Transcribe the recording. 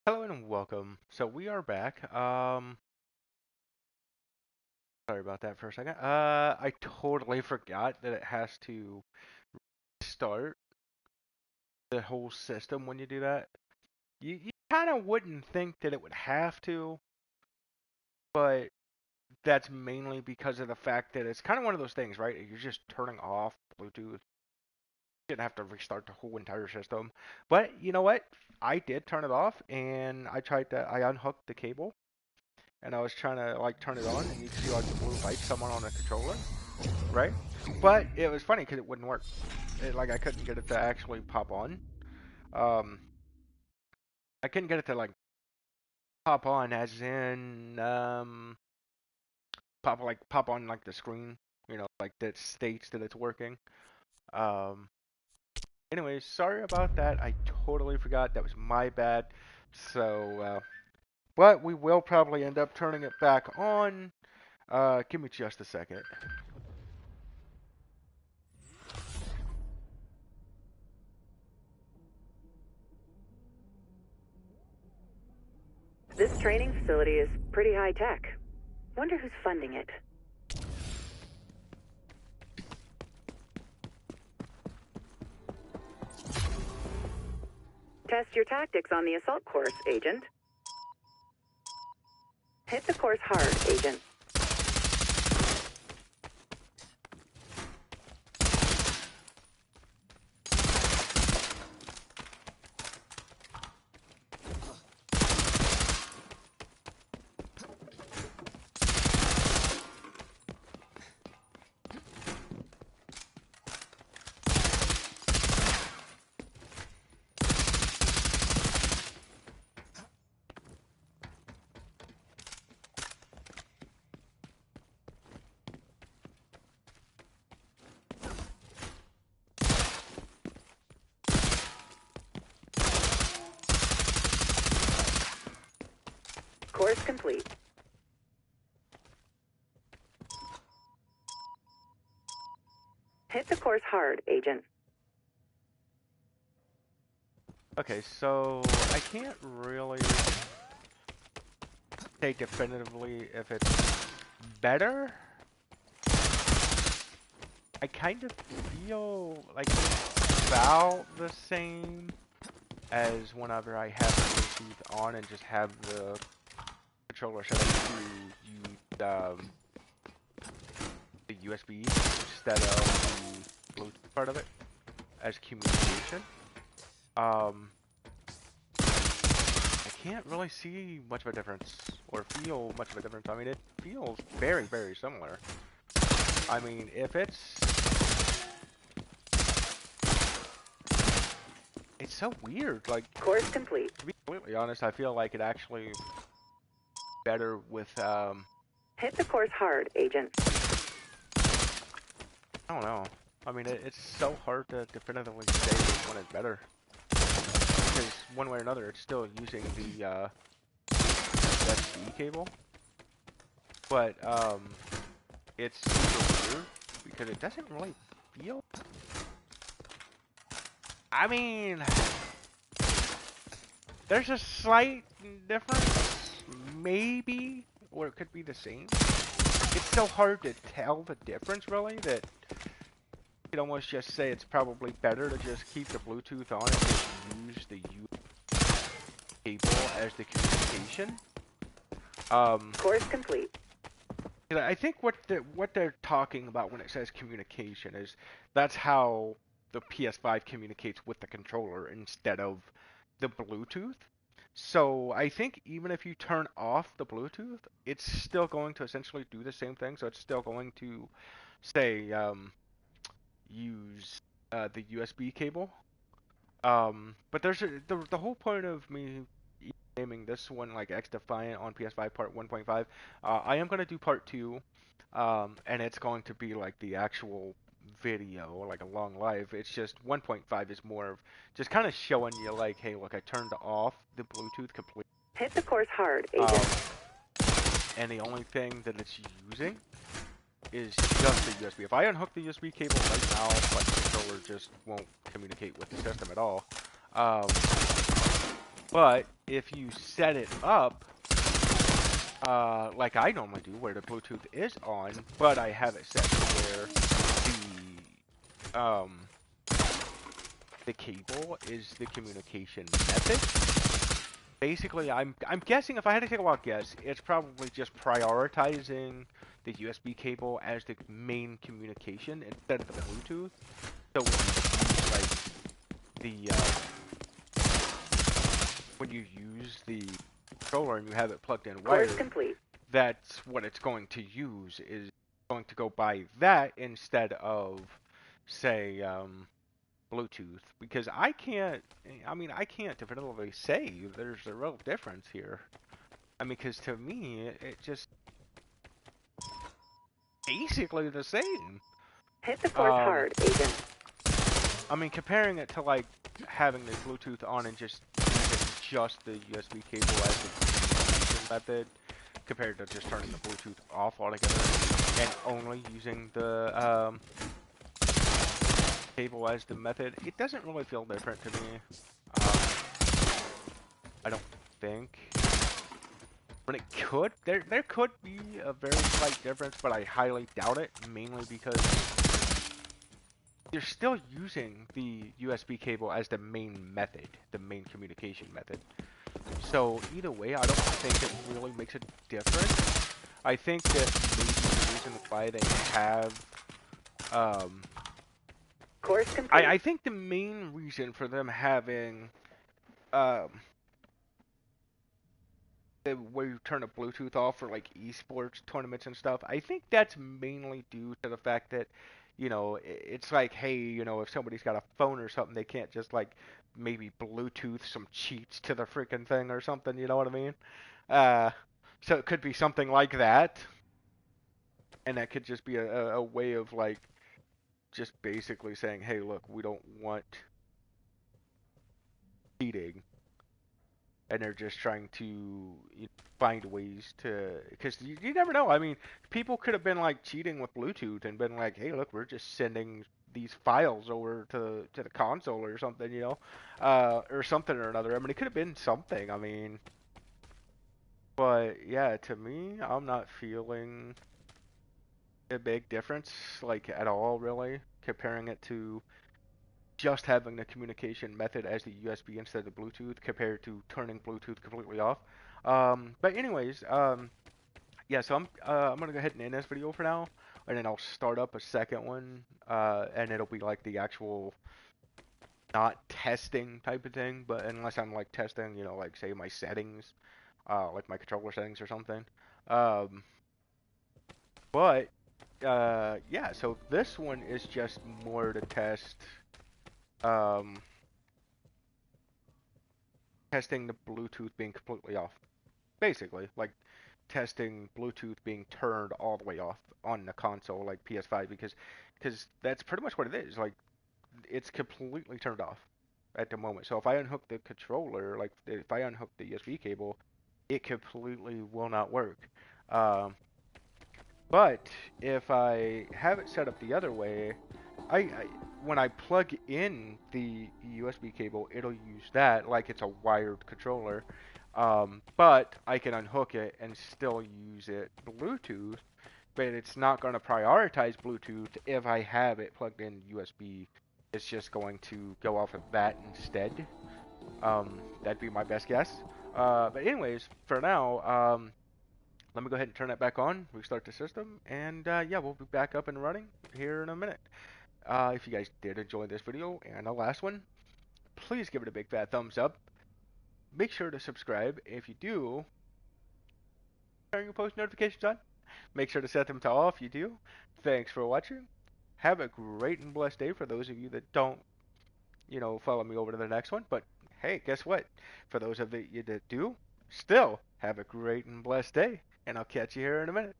Hello and welcome. So we are back. Sorry about that for a second. I totally forgot that it has to start the whole system when you do that. You kind of wouldn't think that it would have to, but that's mainly because of the fact that it's kind of one of those things, right? You're just turning off Bluetooth. You didn't have to restart the whole entire system. But you know what? I did turn it off, and I unhooked the cable, and I was trying to like turn it on, and you could see like the blue lights somewhere on the controller, right? But it was funny because it wouldn't work. Like I couldn't get it to actually pop on. Um, I couldn't get it to like pop on, as in pop on like the screen, like that states that it's working. Um, anyways, sorry about that. I totally forgot. That was my bad. So, but we will probably end up turning it back on. Give me just a second. This training facility is pretty high tech. Wonder who's funding it. Test your tactics on the assault course, Agent. Hit the course hard, Agent. Course complete. Hit the course hard, Agent. Okay, so I can't really say definitively if it's better. I kind of feel like it's about the same as whenever I have the Bluetooth on and just have the controller set up to use the USB instead of the Bluetooth part of it as communication. I can't really see much of a difference or feel much of a difference. I mean, it feels very, very similar. I mean, if it's so weird. Like, course complete. to be completely honest, I feel like it actually better with Hit the course hard, Agent. I don't know. I mean, it's so hard to definitively say which one is better because one way or another, it's still using the SD cable, but it's super weird because it doesn't really feel. I mean, there's a slight difference, maybe, or it could be the same. It's so hard to tell the difference, really, that you could almost just say it's probably better to just keep the Bluetooth on and just use the USB cable as the communication. Course complete. I think what they're talking about when it says communication is that's how the PS5 communicates with the controller instead of the Bluetooth. So I think even if you turn off the Bluetooth, it's still going to essentially do the same thing. So it's still going to say use the USB cable. But the whole point of me naming this one like XDEFIANT on PS5 Part 1.5. I am gonna do Part 2, and it's going to be like the actual video, like a long live. It's just 1.5 is more of just kind of showing you like, hey, look, I turned off the Bluetooth completely. Hit the course hard, Agent. And the only thing that it's using is just the USB. If I unhook the USB cable right now, like the controller just won't communicate with the system at all. But if you set it up like I normally do, where the Bluetooth is on, but I have it set to where the cable is the communication method. Basically, I'm guessing, if I had to take a wild guess, it's probably just prioritizing the USB cable as the main communication instead of the Bluetooth. So when you use the controller and you have it plugged in Course wired, complete. that's what it's going to use, is going to go by that instead of, say, Bluetooth. Because I mean, I can't definitively say there's a real difference here. I mean, because to me, it just basically the same. Hit the course Um, hard, Agent. I mean, comparing it to like having the Bluetooth on and just using just the USB cable as the communication method, compared to just turning the Bluetooth off altogether and only using the cable as the method, it doesn't really feel different to me. I don't think. But it could. There could be a very slight difference, but I highly doubt it, mainly because you're still using the USB cable as the main method, the main communication method. So either way, I don't think it really makes a difference. I think that maybe the reason why they have, Course complete. I think the main reason for them having, um, where you turn a Bluetooth off for like esports tournaments and stuff, I think that's mainly due to the fact that, it's like, hey, if somebody's got a phone or something, they can't just like maybe Bluetooth some cheats to the freaking thing or something, you know what I mean? Uh, so it could be something like that, and that could just be a way of like just basically saying, hey, look, we don't want cheating, and they're just trying to find ways to, because you never know. I mean, people could have been like cheating with Bluetooth and been like, hey, look, we're just sending these files over to the console or something, or something or another. I mean, it could have been something. I mean, but yeah, to me, I'm not feeling a big difference, like at all, really, comparing it to just having the communication method as the USB instead of Bluetooth compared to turning Bluetooth completely off. But anyways, yeah, so I'm gonna go ahead and end this video for now, and then I'll start up a second one, and it'll be like the actual not testing type of thing, but unless I'm like testing, like say my settings, like my controller settings or something. Um, but yeah, so this one is just more to test. Um, Testing the Bluetooth being completely off. Basically, like testing Bluetooth being turned all the way off on the console like PS5, because that's pretty much what it is. Like it's completely turned off at the moment. So if I unhook the controller, like if I unhook the USB cable, it completely will not work. Um, but if I have it set up the other way, I when I plug in the USB cable, it'll use that like it's a wired controller. But I can unhook it and still use it Bluetooth, but it's not going to prioritize Bluetooth if I have it plugged in USB. It's just going to go off of that instead. That'd be my best guess. But anyways, for now, let me go ahead and turn that back on, restart the system, and yeah, we'll be back up and running here in a minute. If you guys did enjoy this video and the last one, please give it a big fat thumbs up. Make sure to subscribe. If you do, turn your post notifications on. Make sure to set them to all if you do. Thanks for watching. Have a great and blessed day for those of you that don't, follow me over to the next one. But hey, guess what? For those of you that do, still have a great and blessed day. And I'll catch you here in a minute.